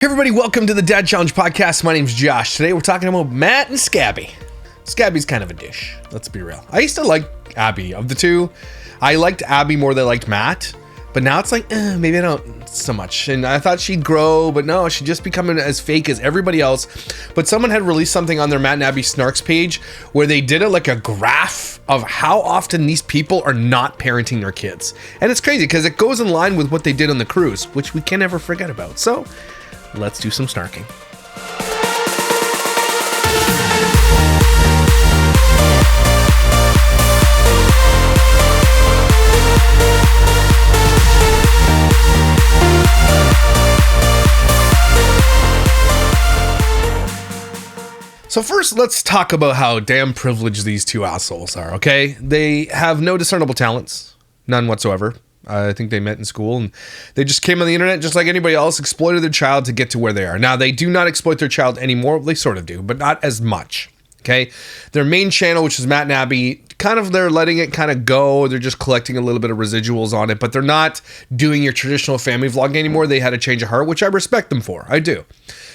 Hey everybody, welcome to the Dad Challenge podcast. My name's Josh. Today we're talking about Matt and Scabby. Scabby's kind of a dish, let's be real. I used to like Abby. Of the two, I liked Abby more than I liked Matt, but now it's like, maybe I don't so much. And I thought she'd grow, but no, she's just becoming as fake as everybody else. But someone had released something on their Matt and Abby Snarks page where they did like a graph of how often these people are not parenting their kids. And it's crazy because it goes in line with what they did on the cruise, which we can never forget about. So let's do some snarking. So first, let's talk about how damn privileged these two assholes are, okay? They have no discernible talents, none whatsoever. I think they met in school and they just came on the internet just like anybody else, exploited their child to get to where they are. Now, they do not exploit their child anymore. They sort of do, but not as much, okay? Their main channel, which is Matt and Abby, they're letting it kind of go. They're just collecting a little bit of residuals on it, but they're not doing your traditional family vlog anymore. They had a change of heart, which I respect them for. I do.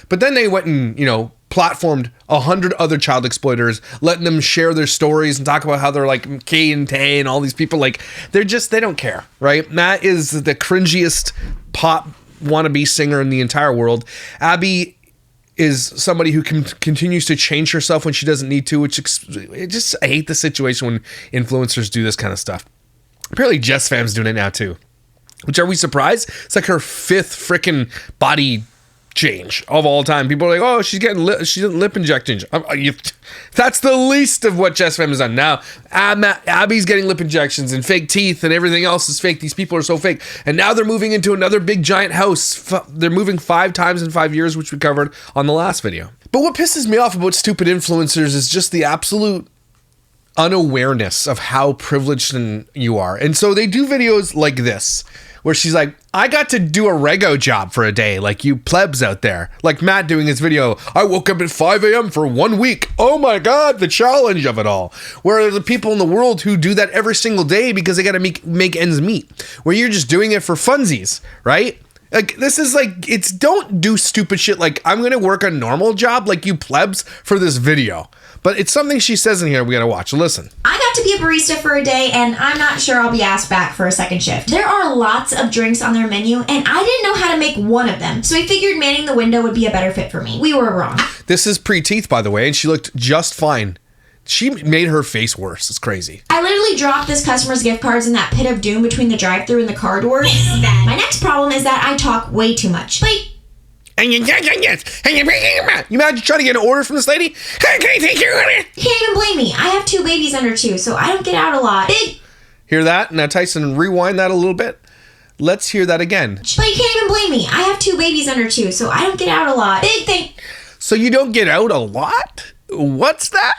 But then they went and, platformed 100 other child exploiters, letting them share their stories and talk about how they're like Kay and Tay and all these people. Like, they don't care, right? Matt is the cringiest pop wannabe singer in the entire world. Abby is somebody who continues to change herself when she doesn't need to, I hate the situation when influencers do this kind of stuff. Apparently Jess Fam's doing it now too, which, are we surprised? It's like her 5th freaking body change of all time. People are like, oh, she's getting lip injections. That's the least of what Jess Femme has done. Now Abby's getting lip injections and fake teeth and everything else is fake. These people are so fake, and now they're moving into another big giant house. They're moving 5 times in 5 years, which we covered on the last video. But what pisses me off about stupid influencers is just the absolute unawareness of how privileged you are. And so they do videos like this where she's like, I got to do a rego job for a day, like you plebs out there. Like Matt doing his video, I woke up at 5 a.m. for 1 week. Oh my God, the challenge of it all. Where are the people in the world who do that every single day because they got to make ends meet? Where you're just doing it for funsies, right? Like, this is like, don't do stupid shit like, I'm going to work a normal job like you plebs for this video. But it's something she says in here we got to watch. Listen. I got to be a barista for a day, and I'm not sure I'll be asked back for a second shift. There are lots of drinks on their menu, and I didn't know how to make one of them. So I figured manning the window would be a better fit for me. We were wrong. This is pre-teeth, by the way, and she looked just fine. She made her face worse. It's crazy. I literally dropped this customer's gift cards in that pit of doom between the drive-thru and the car doors. My next problem is that I talk way too much. You imagine trying to get an order from this lady? Hey, can I take your order? You can't even blame me. I have 2 babies under 2, so I don't get out a lot. Hear that? Now, Tyson, rewind that a little bit. Let's hear that again. But you can't even blame me. I have 2 babies under 2, so I don't get out a lot. Big thing. So you don't get out a lot? What's that?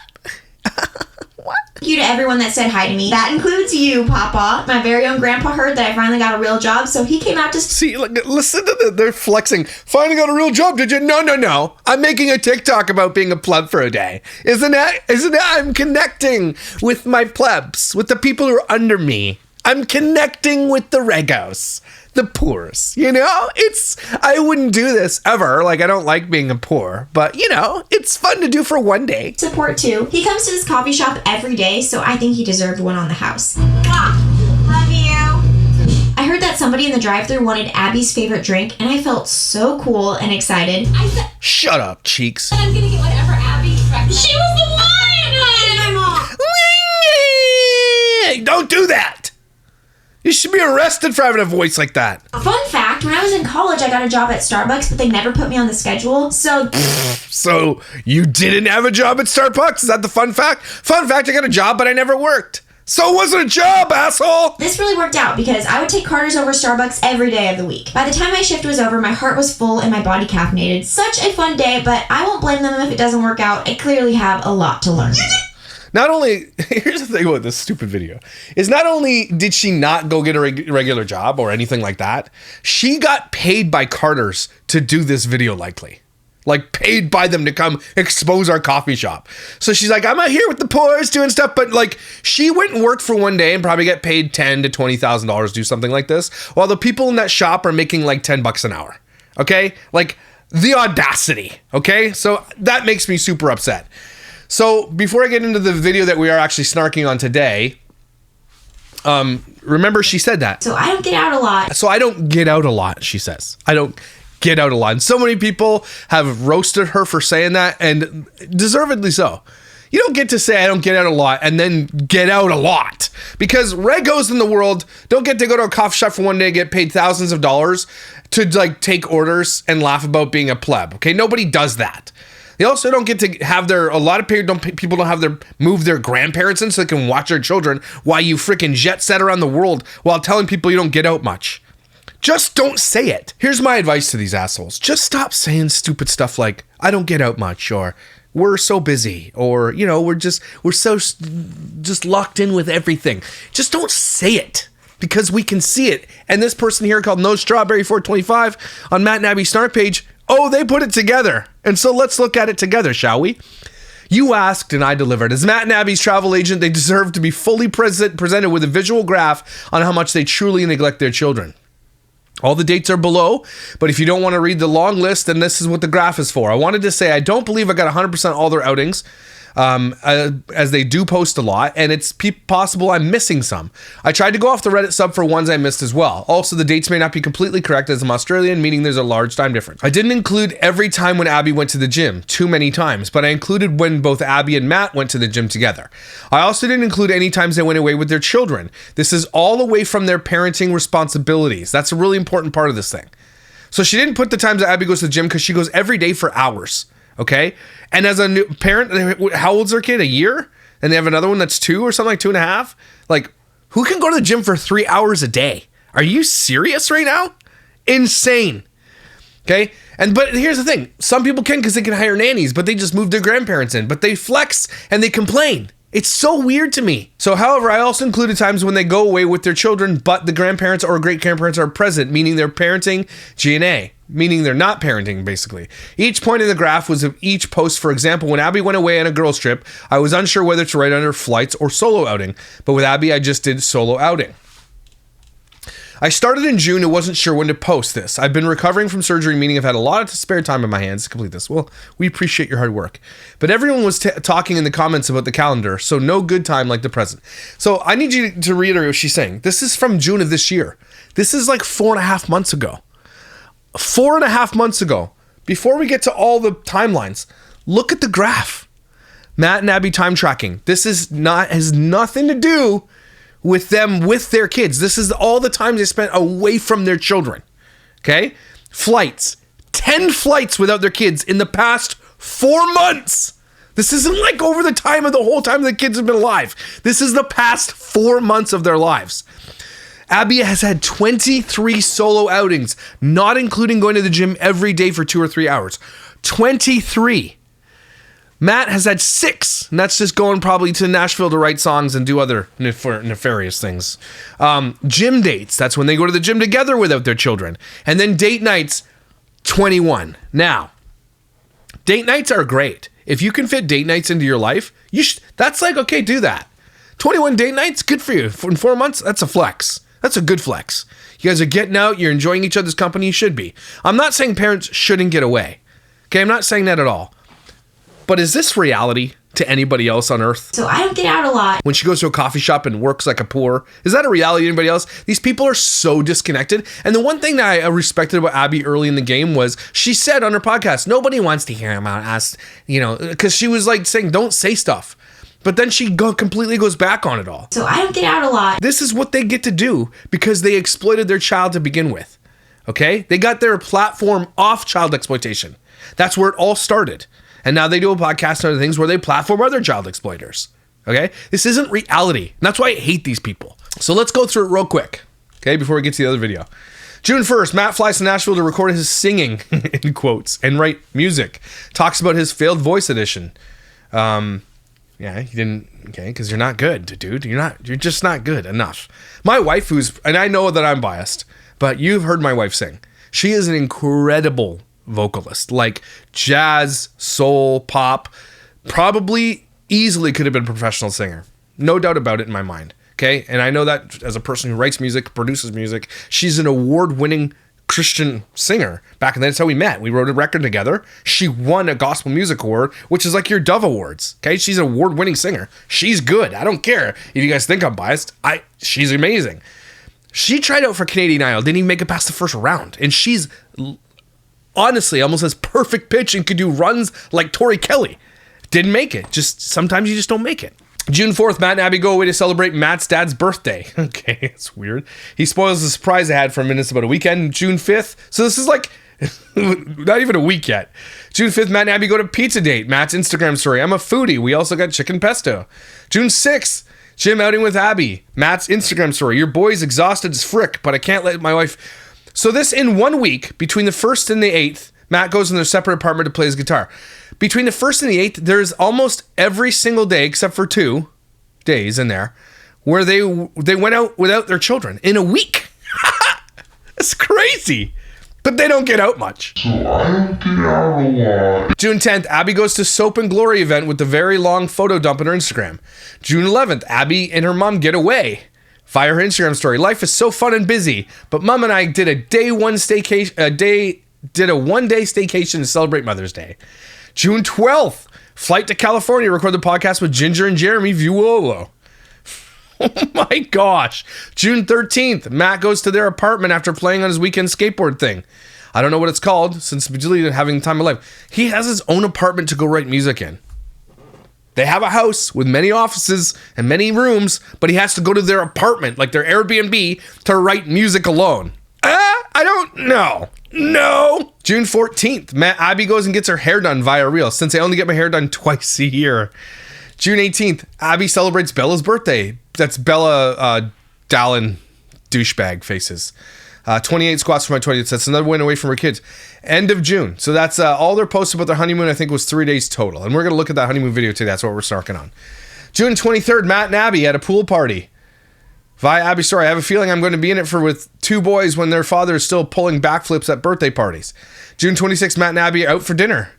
What? Thank you to everyone that said hi to me. That includes you, Papa. My very own grandpa heard that I finally got a real job, so he came out to see. Listen to they're flexing. Finally got a real job, did you? No. I'm making a TikTok about being a pleb for a day. Isn't it? I'm connecting with my plebs, with the people who are under me. I'm connecting with the regos, the poors, I wouldn't do this ever. Like, I don't like being a poor, but it's fun to do for one day. Support too. He comes to this coffee shop every day, so I think he deserved one on the house. Love you. I heard that somebody in the drive-thru wanted Abby's favorite drink, and I felt so cool and excited. Shut up, Cheeks. I'm gonna get whatever Abby recommended. She was the one! My mom. Don't do that. You should be arrested for having a voice like that. Fun fact, when I was in college, I got a job at Starbucks, but they never put me on the schedule, so... So, you didn't have a job at Starbucks? Is that the fun fact? Fun fact, I got a job, but I never worked. So it wasn't a job, asshole! This really worked out because I would take Carter's over Starbucks every day of the week. By the time my shift was over, my heart was full and my body caffeinated. Such a fun day, but I won't blame them if it doesn't work out. I clearly have a lot to learn. Not only, here's the thing about this stupid video, is not only did she not go get a regular job or anything like that, she got paid by Carter's to do this video likely. Like, paid by them to come expose our coffee shop. So she's like, I'm out here with the poors doing stuff, but like, she went and worked for one day and probably get paid $10,000 to $20,000 to do something like this, while the people in that shop are making like $10 an hour. Okay? Like, The audacity, okay? So that makes me super upset. So before I get into the video that we are actually snarking on today, remember she said that. So I don't get out a lot. So I don't get out a lot, she says. I don't get out a lot. And so many people have roasted her for saying that, and deservedly so. You don't get to say I don't get out a lot and then get out a lot, because regos in the world don't get to go to a coffee shop for one day, get paid thousands of dollars to like take orders and laugh about being a pleb. Okay, nobody does that. They also don't get to have a lot of people don't have move their grandparents in so they can watch their children while you freaking jet set around the world while telling people you don't get out much. Just don't say it. Here's my advice to these assholes. Just stop saying stupid stuff like, I don't get out much, or we're so busy, or, you know, we're so just locked in with everything. Just don't say it, because we can see it. And this person here called No Strawberry 425 on Matt and Abby's Snark page, oh, they put it together. And so let's look at it together, shall we? You asked and I delivered. As Matt and Abby's travel agent, they deserve to be fully presented with a visual graph on how much they truly neglect their children. All the dates are below, but if you don't want to read the long list, then this is what the graph is for. I wanted to say I don't believe I got 100% all their outings, as they do post a lot, and it's possible I'm missing some. I tried to go off the Reddit sub for ones I missed as well. Also, the dates may not be completely correct as I'm Australian, meaning there's a large time difference. I didn't include every time when Abby went to the gym, too many times, but I included when both Abby and Matt went to the gym together. I also didn't include any times they went away with their children. This is all away from their parenting responsibilities. That's a really important part of this thing. So she didn't put the times that Abby goes to the gym because she goes every day for hours. Okay. And as a new parent, how old's their kid? A year? And they have another one that's 2 or something, like 2.5. Like, who can go to the gym for 3 hours a day? Are you serious right now? Insane. Okay. But here's the thing. Some people can because they can hire nannies, but they just move their grandparents in, but they flex and they complain. It's so weird to me. So, however, I also included times when they go away with their children, but the grandparents or great-grandparents are present, meaning they're parenting G&A, meaning they're not parenting, basically. Each point in the graph was of each post. For example, when Abby went away on a girls' trip, I was unsure whether to write under flights or solo outing, but with Abby, I just did solo outing. I started in June and wasn't sure when to post this. I've been recovering from surgery, meaning I've had a lot of spare time in my hands to complete this. Well, we appreciate your hard work. But everyone was talking in the comments about the calendar, so no good time like the present. So I need you to reiterate what she's saying. This is from June of this year. This is like 4.5 months ago. 4.5 months ago. Before we get to all the timelines, look at the graph. Matt and Abby time tracking. This has nothing to do with them with their kids. This is all the time they spent away from their children. Okay? Flights. 10 flights without their kids in the past 4 months. This isn't like over the time of the whole time the kids have been alive. This is the past 4 months of their lives. Abby has had 23 solo outings, not including going to the gym every day for 2 or 3 hours. 23. Matt has had 6, and that's just going probably to Nashville to write songs and do other nefarious things. Gym dates, that's when they go to the gym together without their children. And then date nights, 21. Now, date nights are great. If you can fit date nights into your life, that's like, okay, do that. 21 date nights, good for you. In 4 months, that's a flex. That's a good flex. You guys are getting out, you're enjoying each other's company, you should be. I'm not saying parents shouldn't get away. Okay, I'm not saying that at all. But is this reality to anybody else on earth? So I don't get out a lot. When she goes to a coffee shop and works like a poor, is that a reality to anybody else? These people are so disconnected. And the one thing that I respected about Abby early in the game was she said on her podcast, nobody wants to hear about us, you know, because she was like saying, don't say stuff. But then she completely goes back on it all. So I don't get out a lot. This is what they get to do because they exploited their child to begin with. Okay? They got their platform off child exploitation. That's where it all started. And now they do a podcast and other things where they platform other child exploiters. Okay? This isn't reality. And that's why I hate these people. So let's go through it real quick. Okay? Before we get to the other video. June 1st, Matt flies to Nashville to record his singing, in quotes, and write music. Talks about his failed voice audition. Yeah, he didn't, okay, because you're not good, dude. You're just not good enough. My wife, and I know that I'm biased, but you've heard my wife sing. She is an incredible vocalist, like jazz, soul, pop, probably easily could have been a professional singer. No doubt about it in my mind. Okay. And I know that as a person who writes music, produces music, she's an award-winning Christian singer back in the day. That's how we met. We wrote a record together. She won a gospel music award, which is like your Dove Awards. Okay, she's an award-winning singer. She's good. I don't care if you guys think I'm biased. She's amazing. She tried out for Canadian Idol, didn't even make it past the first round, and she's honestly almost has perfect pitch and could do runs like Tori Kelly. Didn't make it. Just sometimes you just don't make it. June 4th, Matt and Abby go away to celebrate Matt's dad's birthday. Okay, it's weird. He spoils the surprise I had for about a weekend. June 5th. So this is like not even a week yet. June 5th, Matt and Abby go to pizza date. Matt's Instagram story. I'm a foodie. We also got chicken pesto. June 6th, Jim outing with Abby. Matt's Instagram story. Your boy's exhausted as frick, but I can't let my wife. So this in 1 week, between the 1st and the 8th, Matt goes in their separate apartment to play his guitar. Between the 1st and the 8th, there's almost every single day, except for 2 days in there, where they went out without their children in a week. It's crazy. But they don't get out much. So I don't get out a lot. June 10th, Abby goes to Soap and Glory event with the very long photo dump on her Instagram. June 11th, Abby and her mom get away via her Instagram story. Life is so fun and busy, but mom and I did a one-day staycation to celebrate Mother's Day. June 12th, flight to California, record the podcast with Ginger and Jeremy Vuolo. Oh my gosh. June 13th, Matt goes to their apartment after playing on his weekend skateboard thing. I don't know what it's called, since deleted having the time of life. He has his own apartment to go write music in. They have a house with many offices and many rooms, but he has to go to their apartment, like their Airbnb, to write music alone. I don't know. No. June 14th, Abby goes and gets her hair done via Reel, since I only get my hair done twice a year. June 18th, Abby celebrates Bella's birthday. That's Bella Dallin douchebag faces. 28 squats for my 20th. That's another win away from her kids. End of June. So that's all their posts about their honeymoon, I think, was 3 days total. And we're going to look at that honeymoon video today. That's what we're snarking on. June 23rd, Matt and Abby at a pool party. Via Abby's story, I have a feeling I'm going to be in it with 2 boys when their father is still pulling backflips at birthday parties. June 26th, Matt and Abby out for dinner.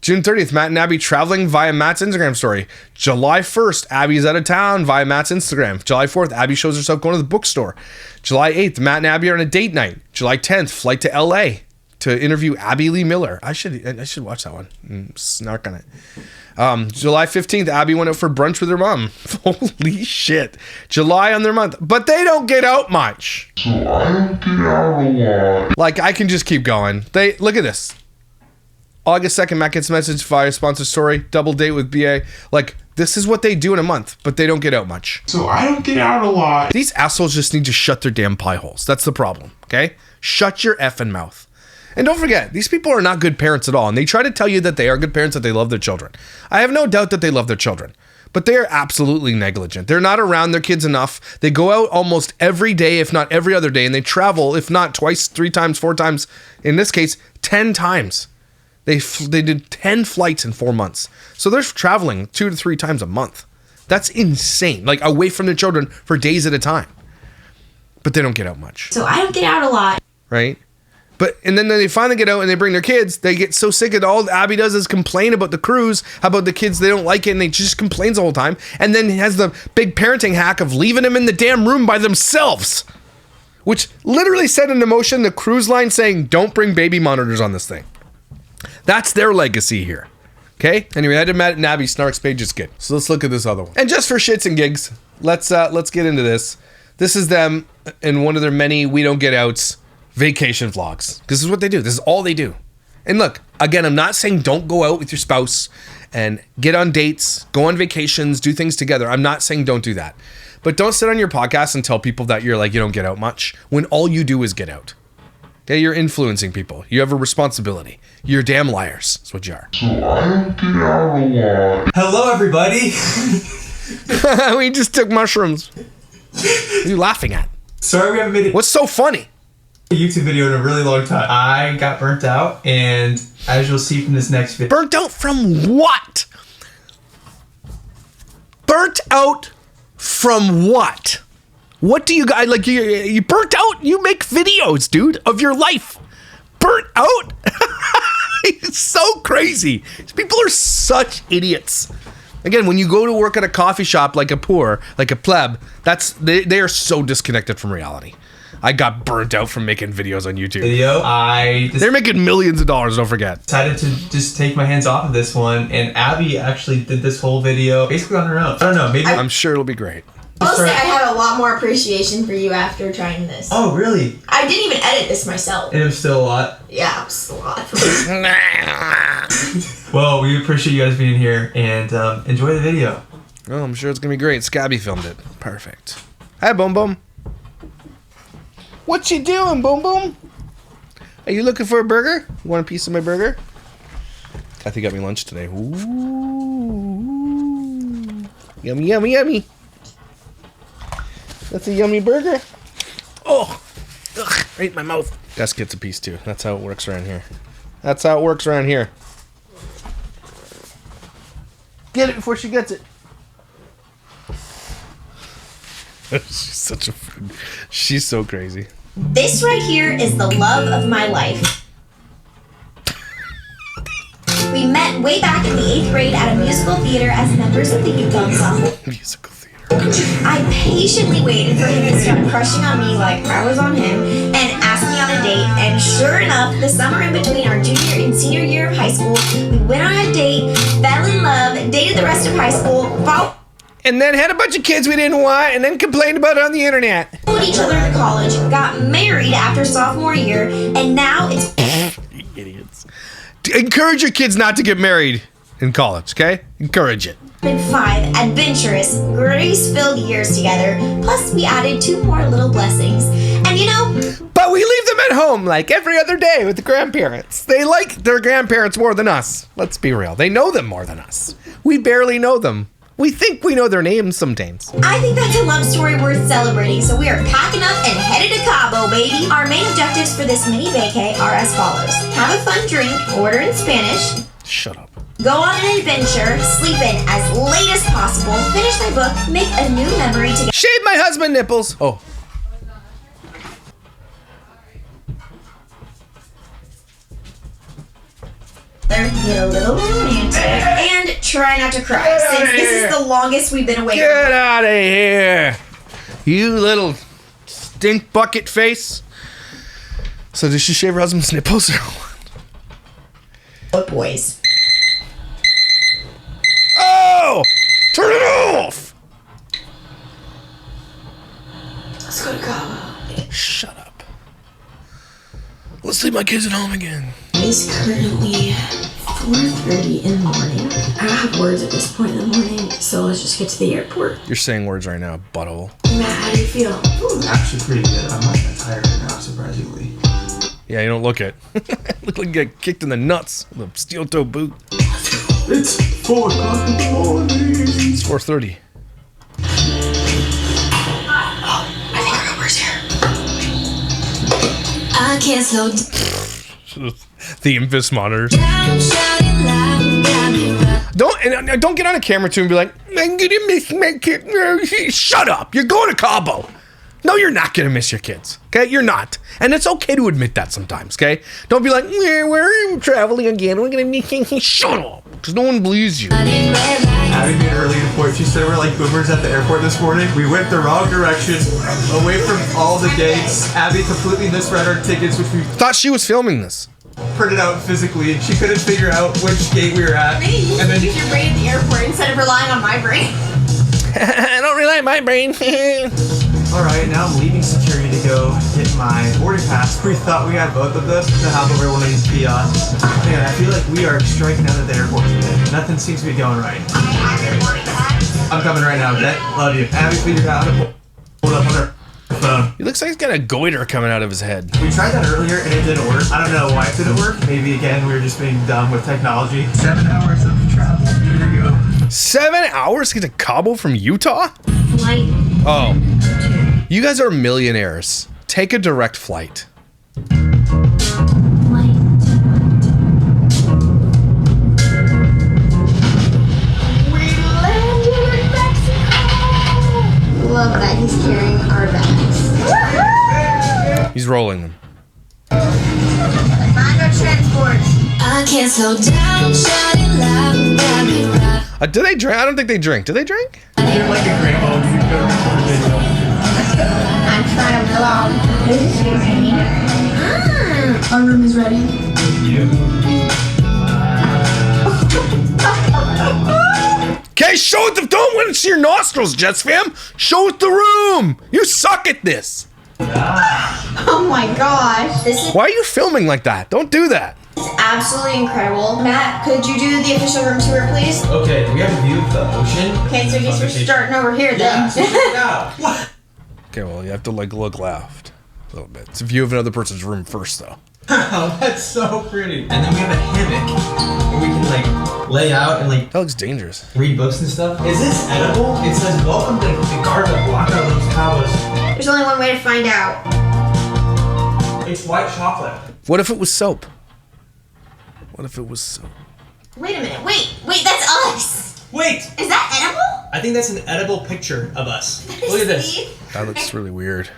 June 30th, Matt and Abby traveling via Matt's Instagram story. July 1st, Abby's out of town via Matt's Instagram. July 4th, Abby shows herself going to the bookstore. July 8th, Matt and Abby are on a date night. July 10th, flight to LA to interview Abby Lee Miller. I should watch that one. Snark on it. July 15th, Abby went out for brunch with her mom. Holy shit. July on their month. But they don't get out much. So I don't get out a lot. Like, I can just keep going. Look at this. August 2nd, Matt gets a message via sponsor story. Double date with BA. Like, this is what they do in a month, but they don't get out much. So I don't get out a lot. These assholes just need to shut their damn pie holes. That's the problem, okay? Shut your effing mouth. And don't forget, these people are not good parents at all. And they try to tell you that they are good parents, that they love their children. I have no doubt that they love their children. But they are absolutely negligent. They're not around their kids enough. They go out almost every day, if not every other day. And they travel, if not twice, 3 times, 4 times. In this case, 10 times. They did 10 flights in 4 months. So they're traveling 2 to 3 times a month. That's insane. Like, away from their children for days at a time. But they don't get out much. So I don't get out a lot. Right? And then they finally get out and they bring their kids. They get so sick of it. All Abby does is complain about the cruise, about the kids. They don't like it, and they just complains the whole time. And then has the big parenting hack of leaving them in the damn room by themselves, which literally set into motion the cruise line saying, don't bring baby monitors on this thing. That's their legacy here. Okay? Anyway, I did Matt and Abby Snark's page is good. So let's look at this other one. And just for shits and gigs, let's get into this. This is them in one of their many We Don't Get Outs vacation vlogs. This is what they do. This is all they do. And look, again, I'm not saying don't go out with your spouse and get on dates, go on vacations, do things together. I'm not saying don't do that. But don't sit on your podcast and tell people that you're like, you don't get out much when all you do is get out. Okay, you're influencing people. You have a responsibility. You're damn liars. That's what you are. So I don't get out a lot. Hello, everybody. We just took mushrooms. What are you laughing at? Sorry we haven't made What's so funny? a YouTube video in a really long time. I got burnt out, and as you'll see from this next video. Burnt out from what? Burnt out from what? What do you guys, like, you burnt out? You make videos, dude, of your life. Burnt out? It's so crazy. These people are such idiots. Again, when you go to work at a coffee shop like a poor, like a pleb, they are so disconnected from reality. I got burnt out from making videos on YouTube. Video. They're making millions of dollars, don't forget. Decided to just take my hands off of this one, and Abby actually did this whole video basically on her own. I don't know, maybe. I'm sure it'll be great. I'll say I have a lot more appreciation for you after trying this. Oh, really? I didn't even edit this myself. And it was still a lot. Yeah, it was a lot. Well, we appreciate you guys being here, and enjoy the video. Oh, I'm sure it's gonna be great. Scabby filmed it. Perfect. Hi, Boom Boom. What you doing, Boom Boom? Are you looking for a burger? You want a piece of my burger? Kathy got me lunch today. Ooh. Yummy, yummy, yummy. That's a yummy burger. Oh, ugh, right in my mouth. Gus gets a piece too. That's how it works around here. That's how it works around here. Get it before she gets it. She's so crazy. This right here is the love of my life. We met way back in the 8th grade at a musical theater as members of the youth ensemble. Musical theater. I patiently waited for him to start crushing on me like I was on him and asked me on a date, and sure enough, the summer in between our junior and senior year of high school, we went on a date, fell in love, dated the rest of high school, and then had a bunch of kids we didn't want, and then complained about it on the internet. Followed each other to college, got married after sophomore year, and now it's You idiots. Encourage your kids not to get married in college, okay? Encourage it. been 5 adventurous, grace-filled years together. Plus, we added 2 more little blessings. And you know, but we leave them at home like every other day with the grandparents. They like their grandparents more than us. Let's be real. They know them more than us. We barely know them. We think we know their names sometimes. I think that's a love story worth celebrating, so we are packing up and headed to Cabo, baby. Our main objectives for this mini vacay are as follows. Have a fun drink, order in Spanish. Shut up. Go on an adventure, sleep in as late as possible, finish my book, make a new memory together. Shave my husband nipples. Oh. Get a little romantic, and try not to cry, since this is the longest we've been away from Get out of here, you little stink bucket face. So did she shave her husband's nipples or what? What boys? Oh! Turn it off! Let's go to Cabo. Shut up. Let's leave my kids at home again. It's currently 4:30 in the morning. I don't have words at this point in the morning, so let's just get to the airport. You're saying words right now, butthole. Matt, how do you feel? Ooh. Actually pretty good. I'm not that tired right now, surprisingly. Yeah, you don't look it. Look like you got kicked in the nuts with a steel toe boot. It's 4 o'clock in the morning. It's 4:30. Oh, I think our Uber's here. I can't slow down. The Infus monitors. Don't get on a camera too and be like, I'm gonna miss my kid. Shut up! You're going to Cabo. No, you're not gonna miss your kids. Okay, you're not, and it's okay to admit that sometimes. Okay, don't be like, where are you traveling again? We're gonna miss. Shut up, because no one believes you. Abby made an early report. She said we're like boomers at the airport this morning. We went the wrong direction, away from all the gates. Abby completely misread our tickets, which we Thought she was filming this. printed out physically. She couldn't figure out which gate we were at. Maybe And then use your brain at the airport instead of relying on my brain. I don't rely on my brain. Alright, now I'm leaving security to go get my boarding pass. We thought we had both of them to have over one of these kiosks. Man, I feel like we are striking out at the airport today. Nothing seems to be going right. I'm coming right now, okay? Love you. Abby figured out how to pull it up on her phone. He looks like he's got a goiter coming out of his head. We tried that earlier and it didn't work. I don't know why it didn't work. Maybe again we were just being dumb with technology. 7 hours of travel. Here we go. 7 hours to get to Cabo from Utah? Flight. Oh. You guys are millionaires. Take a direct flight. Love that he's carrying our bags. He's rolling them. Mando transport. I can't slow down, shining loud, got me right. Do they drink? I don't think they drink. Do they drink? You're like a grandma. You can go record a video. I'm try to vlog. Our room is ready. Okay, show it. Don't want to see your nostrils, Jets fam. Show it the room. You suck at this. Oh my gosh. This is Why are you filming like that? Don't do that. absolutely incredible. Matt, could you do the official room tour, please? Okay, do we have a view of the ocean? Okay, so I guess we're starting over here then. What? Okay, well, you have to like look left a little bit. It's a view of another person's room first, though. Oh, that's so pretty. And then we have a hammock where we can like lay out and like That looks dangerous. read books and stuff. Is this edible? It says welcome to the Garden of Blanca Los Cabos. There's only one way to find out. It's white chocolate. What if it was soap? What if it was soap? Wait a minute. Wait, that's us. Wait, Is that edible? I think that's an edible picture of us. Look at this. That looks really weird.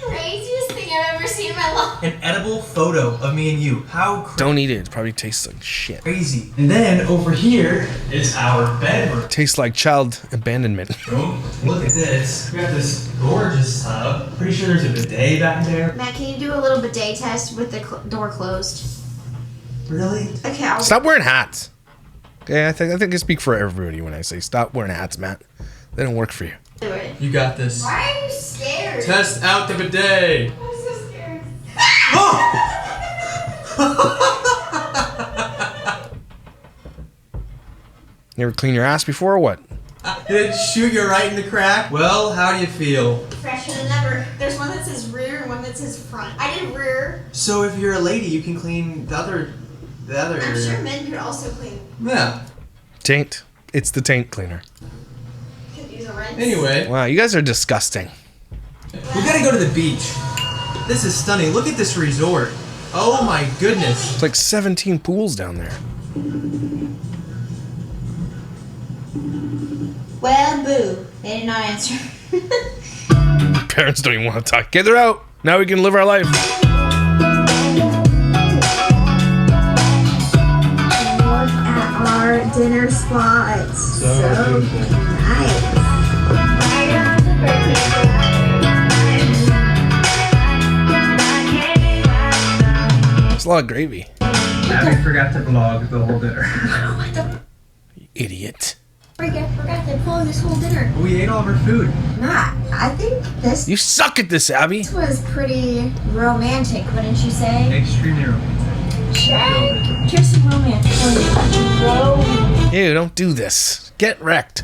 Craziest thing I've ever seen in my life. An edible photo of me and you. How Don't eat it. It probably tastes like shit. crazy. And then over here is our bedroom. Tastes like child abandonment. Look at this. We got this gorgeous tub. Pretty sure there's a bidet back there. Matt, can you do a little bidet test with the door closed? Really? Okay, I'll. Stop wearing hats. Okay, I think I speak for everybody when I say stop wearing hats, Matt. They don't work for you. Do it. You got this. Why are you scared? Test out the bidet. I'm so scared. You ever clean your ass before or what? Did it shoot you right in the crack? Well, how do you feel? Fresher than ever. There's one that says rear and one that says front. I did rear. So if you're a lady, you can clean the other I'm area. sure men could also clean. Yeah. Taint. It's the taint cleaner. Could use a rinse. Anyway, Wow, you guys are disgusting. we gotta go to the beach. This is stunning. Look at this resort. Oh my goodness. It's like 17 pools down there. Well, boo. They did not answer. Parents don't even want to talk. Okay, they're out. Now we can live our life. Look at our dinner spot. So nice. It's a lot of gravy. Abby forgot to vlog the whole dinner. What the You idiot. freak? I forgot to pull this whole dinner. We ate all of our food. Matt, I think this You suck at this, Abby. was pretty romantic, wouldn't you say? Extremely romantic. Here's some romance for you. Ew, don't do this. Get wrecked.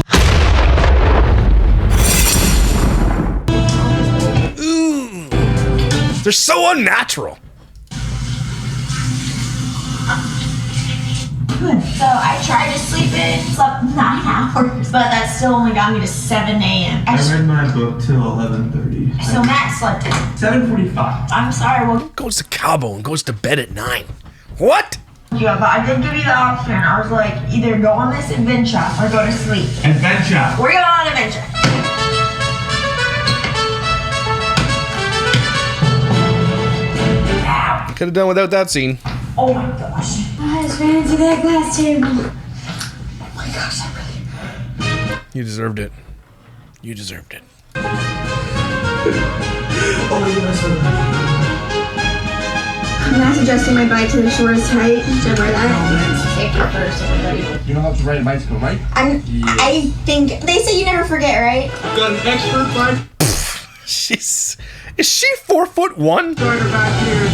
Ooh. They're so unnatural. So I tried to sleep in, slept 9 hours, but that still only got me to 7 a.m. I read my book till 11:30. So Matt slept in. 7:45. I'm sorry, well, Goes to Cabo and goes to bed at 9. What? yeah, but I did give you the option. I was like, either go on this adventure or go to sleep. Adventure. We're going on an adventure. Ow. Could have done without that scene. Oh my gosh. I just ran into that glass table. Oh my gosh, I really... You deserved it. You deserved it. Oh, you must have. I'm not adjusting my bike to the shortest height. Should I wear that? Safety first, everybody. You know how to ride a bicycle, right? I think... They say you never forget, right? Got an expert bike She's... Is she 4'1"? rider back here.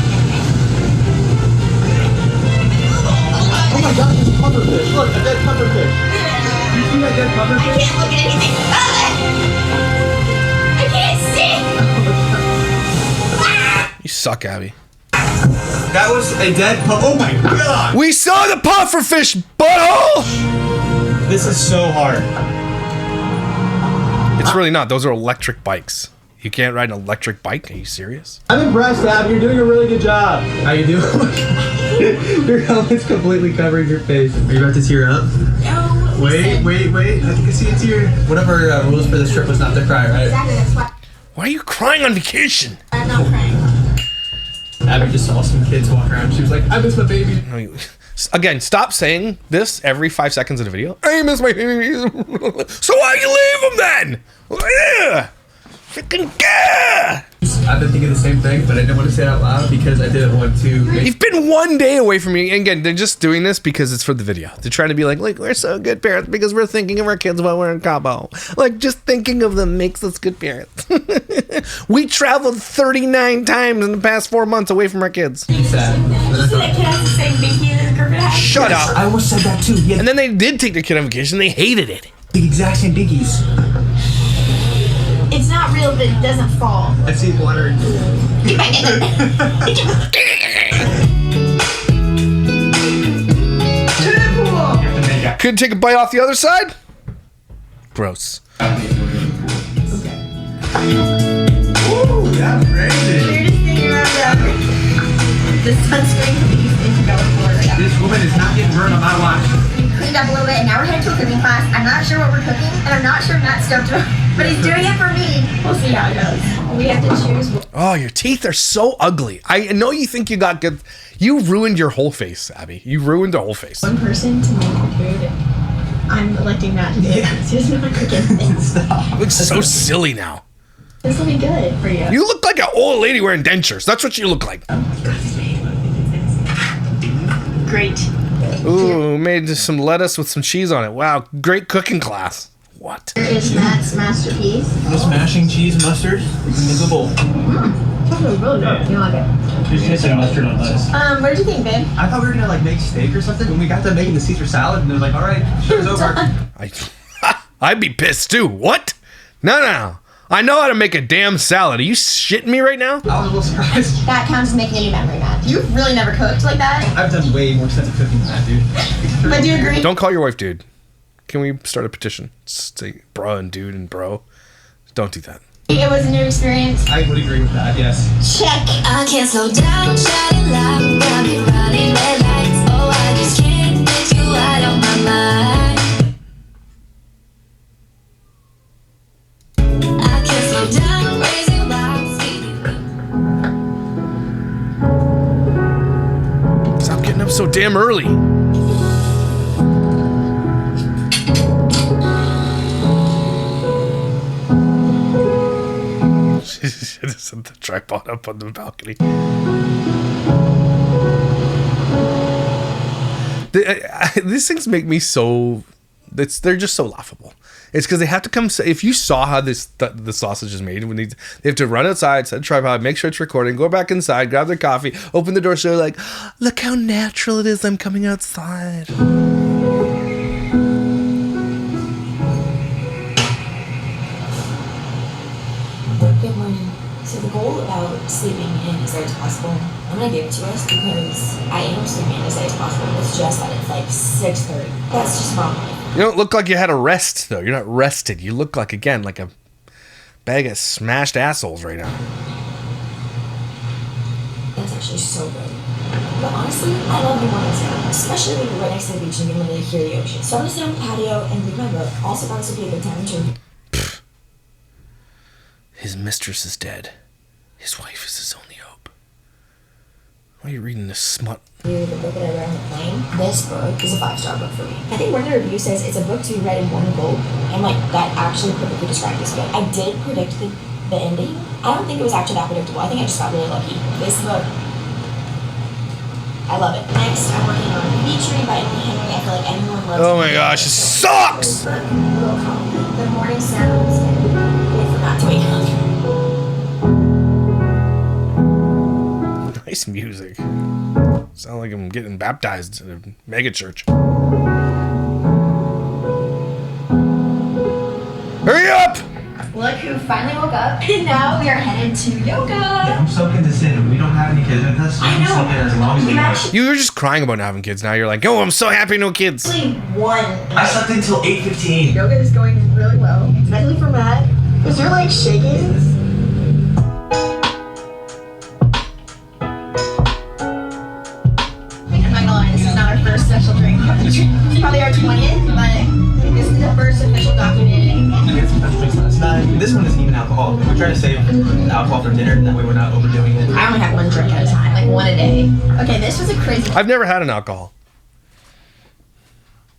Oh my god, there's a pufferfish. Look, a dead pufferfish. You see that dead I pufferfish? can't look at anything. I can't see. You suck, Abby. That was a dead Oh my god! We saw the pufferfish, butthole! This is so hard. It's really not. Those are electric bikes. You can't ride an electric bike? Are you serious? I'm impressed, Ab. You're doing a really good job. How you doing? Your helmet's completely covering your face. Are you about to tear up? No. Wait. I can see a tear. One of our rules for this trip was not to cry, right? Exactly, that's why Why are you crying on vacation? I'm not crying. Abby just saw some kids walk around. She was like, I miss my baby. No, again, stop saying this every 5 seconds of the video. I miss my baby. So why you leave him then? Ugh. Freaking gah! I've been thinking the same thing, but I didn't want to say it out loud because I didn't want to. You've been 1 day away from me. And again, they're just doing this because it's for the video. They're trying to be like, we're so good parents because we're thinking of our kids while we're in Cabo. Like, just thinking of them makes us good parents. We traveled 39 times in the past 4 months away from our kids. Sad. That kid has the same binky as his girlfriend has. Shut up. I almost said that too. Yeah, And then they did take their kid on vacation. They hated it. the exact same binkies. It's not real, but it doesn't fall. I see water. Get back in there. Couldn't take a bite off the other side? Gross. Ooh, that's crazy. Weirdest thing around the sunscreen police in California. This woman is not getting burned on my watch. We cleaned up a little bit, and now we're headed to a cooking class. I'm not sure what we're cooking, and I'm not sure Matt's stoked about it, but he's doing it for me. We'll see how it goes. We have to choose. Oh, your teeth are so ugly. I know you think you got good. You ruined your whole face, Abby. You ruined the whole face. One person to make the food. I'm electing Matt to do it. He doesn't know how to cook anything. Stop. You look so silly now. This will be good for you. You look like an old lady wearing dentures. That's what you look like. Great. Ooh, made some lettuce with some cheese on it. Wow, great cooking class. What? Here is Matt's masterpiece. The smashing cheese mustard in the bowl. Really good. You like it? Just hit some mustard on lettuce. What did you think, babe? I thought we were gonna like make steak or something. When we got to making the Caesar salad, and they were like, "All right, show's over." I'd be pissed too. What? No. I know how to make a damn salad. Are you shitting me right now? I was a little surprised. That counts as making a new memory, Matt. You've really never cooked like that. I've done way more sense of cooking than that, dude. But do you agree? Don't call your wife dude. Can we start a petition? Say bro and dude and bro. Don't do that. It was a new experience. I would agree with that. Yes. Check. I can't slow down, shining light, got me running red lights. Oh, I just can't get you out of my mind. I can't slow down, raising lights. Stop getting up so damn early. Should have set the tripod up on the balcony. These things make me so. They're just so laughable. It's because they have to come. If you saw how the sausage is made, when they have to run outside, set a tripod, make sure it's recording, go back inside, grab their coffee, open the door, so they're like, look how natural it is. I'm coming outside. Good morning. So the goal about sleeping in as late as possible, I'm gonna give it to us because I am sleeping in as late as possible. It's just that it's like 6:30. That's just wrong. You don't look like you had a rest, though. You're not rested. You look like, again, like a bag of smashed assholes right now. That's actually so good. But honestly, I love the mornings now, especially when you're right next to the beach and you can literally hear the ocean. So I'm gonna sit on the patio and read my book. Also, thought this would be a good time to. His mistress is dead. His wife is his only hope. Why are you reading this smut? The book that I read on the plane. This book is a 5-star book for me. I think one of the reviews says it's a book to be read in one go, and like that actually perfectly described this book. I did predict the ending. I don't think it was actually that predictable. I think I just got really lucky. This book, I love it. Next, I'm working on Beach Read by Anthony Henry. I feel like everyone loves it. Oh my gosh, it sucks! Book, little comedy, the morning sounds, and wait for Matt to wake up. Nice music. Sound like I'm getting baptized in a mega church. Hurry up! Look who finally woke up. And now we are headed to yoga. Yeah, I'm soaking this in. We don't have any kids with us. So I I'm know. soaking as long as we can. You were just crying about not having kids. Now you're like, oh, I'm so happy no kids. Actually, one. I slept until 8:15. Yoga is going really well, especially for Matt. Is your leg shaking? I'm not gonna lie, this is not our first special drink. It's probably our 20th, but this is the first official documented. It's not, this one isn't even alcohol. We try to save alcohol for dinner, that way we're not overdoing it. I only have one drink at a time, like one a day. Okay, this was a crazy. I've never had an alcohol.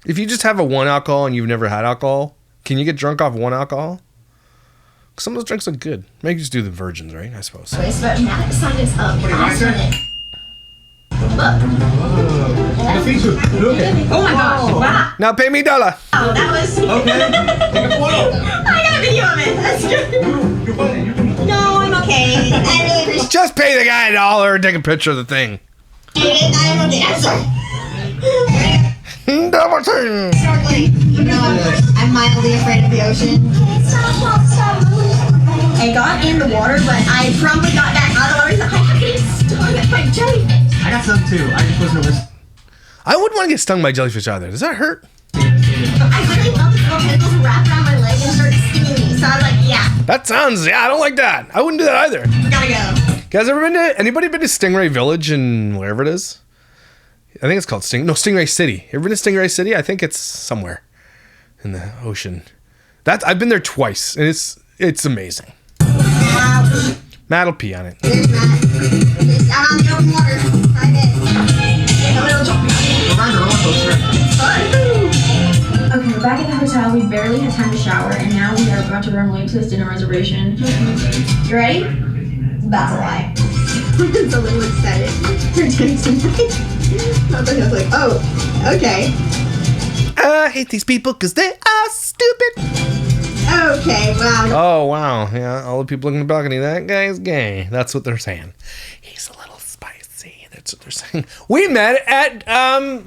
If you just have a one alcohol and you've never had alcohol, can you get drunk off one alcohol? Some of those drinks look good. Maybe just do the virgins, right? I suppose. But now that the sun is up, I'll turn it. Oh my gosh, wow. Now pay me $1. Oh, that was... Okay. Take a photo. I got a video of it. That's good. No, I'm okay. I really appreciate Just pay the guy $1 and take a picture of the thing. it. I'm okay. I'm sorry. Double team. Snorkeling. You know, I'm mildly afraid of the ocean. I got in the water, but I promptly got back out of the water. I'm getting stung by jellyfish. I got some too. I just wasn't listening. I wouldn't want to get stung by jellyfish either. Does that hurt? I literally felt the little tentacles wrap around my leg and start stinging me. So I was like, yeah, That sounds, yeah, I don't like that. I wouldn't do that either. gotta go. Guys, anybody been to Stingray Village in wherever it is? I think it's called Stingray City. Ever been to Stingray City? I think it's somewhere in the ocean. I've been there twice, and it's amazing. Matt will pee on it. There's Matt. It's out on the open water. Try it. Okay, we're back at the hotel. We barely had time to shower, and now we are about to run late to this dinner reservation. You ready? That's a lie. I'm a little excited for dinner tonight. I was like, oh, okay. I hate these people because they are stupid. Okay, wow. Oh, wow. Yeah, all the people looking in the balcony, that guy's gay. That's what they're saying. He's a little spicy. That's what they're saying. We met at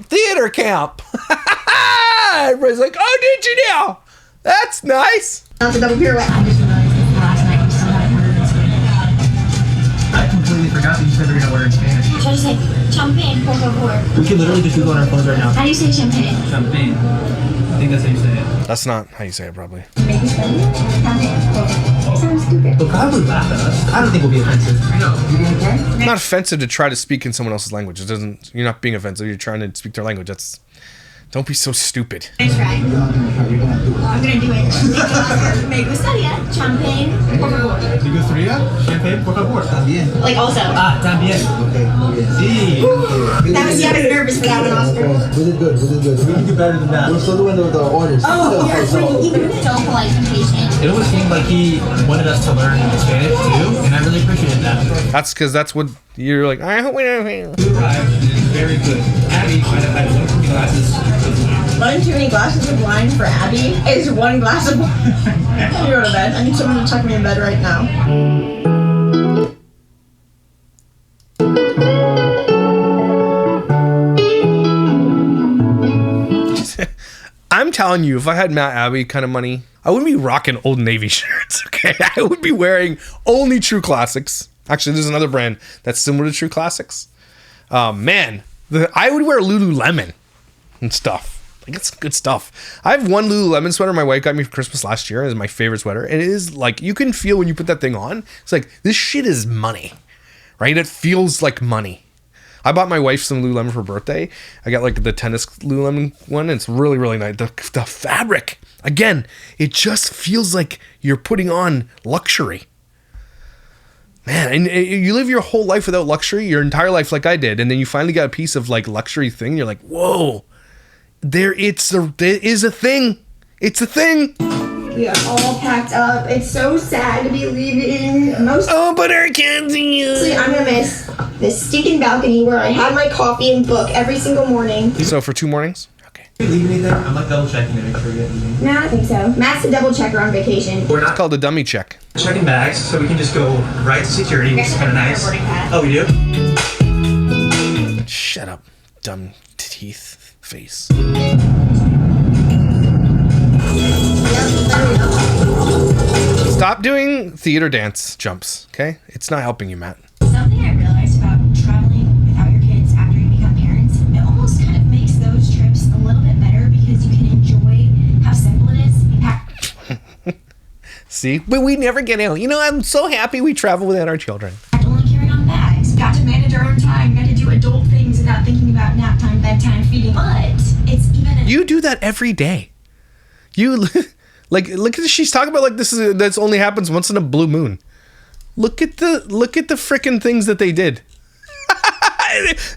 theater camp. Everybody's like, oh, did you know? That's nice. Not the double pirouette. I just realized that last night we still hadn't ordered in Spanish. I completely forgot that you said we were gonna order in Spanish. Should I just say champagne, por favor? We can literally just Google on our phones right now. How do you say champagne? Champagne. I think that's how you say it. That's not how you say it, probably. Maybe Spanish? Champagne. Sounds stupid. They'll probably laugh at us. I don't think we'll be offensive. No. It's not offensive to try to speak in someone else's language. You're not being offensive. You're trying to speak their language. Don't be so stupid. Nice try. I'm gonna do it. Me gustaría champagne, por favor. Me gustaría champagne, por favor. También. Like also. También. Okay. Sí. That was, I was nervous for that one, Oscar. We did good. We can do better than that. We're still doing the orders. Oh, you're even so polite and patient. It almost seemed like he wanted us to learn Spanish too, and I really appreciated that. That's because that's what you're like. I hope we don't. You arrived, and it's very good. Abby might have had one too many glasses of wine. One too many glasses of wine for Abby is one glass of wine. I need to go to bed. I need someone to tuck me in bed right now. I'm telling you, if I had Matt Abbey kind of money, I wouldn't be rocking Old Navy shirts, okay? I would be wearing only True Classics. Actually, there's another brand that's similar to True Classics. Man, I would wear Lululemon and stuff. Like, it's good stuff. I have one Lululemon sweater my wife got me for Christmas last year. It's my favorite sweater. And it is like, you can feel when you put that thing on, it's like, this shit is money, right? It feels like money. I bought my wife some Lululemon for her birthday. I got like the tennis Lululemon one. And it's really, really nice. The fabric, again, it just feels like you're putting on luxury. Man, and you live your whole life without luxury, your entire life like I did. And then you finally got a piece of like luxury thing. You're like, whoa, there is a thing. It's a thing. We are all packed up. It's so sad to be leaving. Oh, but our kids and you. Honestly, I'm gonna miss this stinking balcony where I had my coffee and book every single morning. So for 2 mornings? Okay. Are you leaving anything? I'm like double checking to make sure you get anything. No, I don't think so. Matt's the double checker on vacation. We're It's not called a dummy check. checking bags, so we can just go right to security, which is kind of nice. Oh, we do? Shut up, dumb teeth face. Stop doing theater dance jumps, okay? It's not helping you, Matt. Something I realized about traveling without your kids after you become parents, it almost kind of makes those trips a little bit better because you can enjoy how simple it is. You pack See? But we never get out. You know, I'm so happy we travel without our children. only carrying on bags. Got to manage our own time. Got to do adult things without thinking about nap time, bedtime, feeding. But it's even. You do that every day. You like look at she's talking about like that's only happens once in a blue moon. Look at the frickin' things that they did.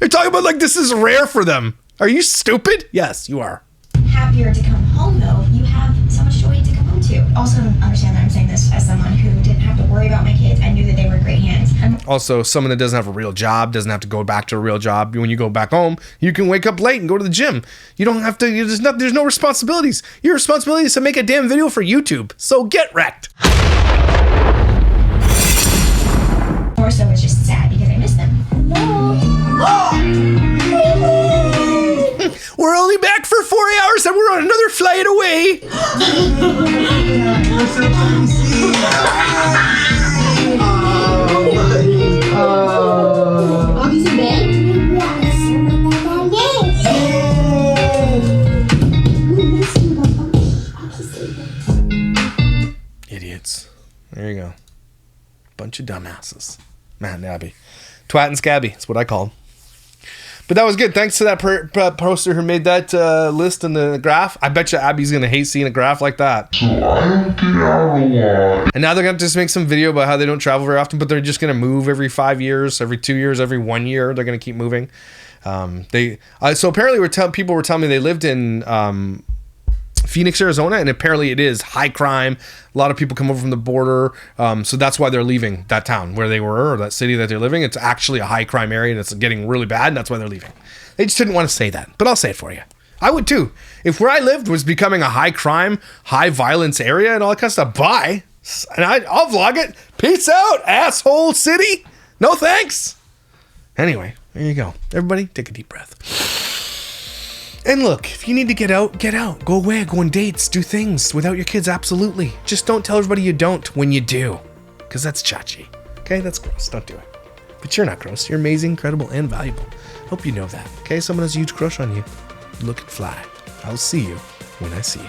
They're talking about like this is rare for them. Are you stupid? Yes, you are. happier to come home though. You have so much joy to come home to. also understand that I'm saying this as someone who didn't have to worry about my kids. I knew that they were in great hands. Also, someone that doesn't have a real job doesn't have to go back to a real job. When you go back home, you can wake up late and go to the gym. You don't have to, there's no responsibilities. Your responsibility is to make a damn video for YouTube. So get wrecked. More so it's just sad because I miss them. We're only back for 4 hours and we're on another flight away. Augie's in bed? Idiots. There you go. Bunch of dumbasses. Matt and Abby. Twat and Scabby. That's what I call them. But that was good. Thanks to that poster who made that list and the graph. I bet you Abby's going to hate seeing a graph like that. So I don't get out a lot. And now they're going to just make some video about how they don't travel very often, but they're just going to move every 5 years, every 2 years, every 1 year. They're going to keep moving. So apparently people were telling me they lived in Phoenix, Arizona, and apparently it is high crime. A lot of people come over from the border, so that's why they're leaving that town where they were, or that city that they're living. It's actually a high crime area, and it's getting really bad, and that's why they're leaving. They just didn't want to say that, but I'll say it for you. I would too. If where I lived was becoming a high crime, high violence area and all that kind of stuff, bye. And I'll vlog it. Peace out, asshole city. No thanks. Anyway, there you go. Everybody, take a deep breath. And look, if you need to get out, get out. Go away, go on dates, do things without your kids, absolutely. Just don't tell everybody you don't when you do. Because that's chachi. Okay, that's gross, don't do it. But you're not gross, you're amazing, incredible, and valuable. Hope you know that, okay? Someone has a huge crush on you. Look and fly. I'll see you when I see you.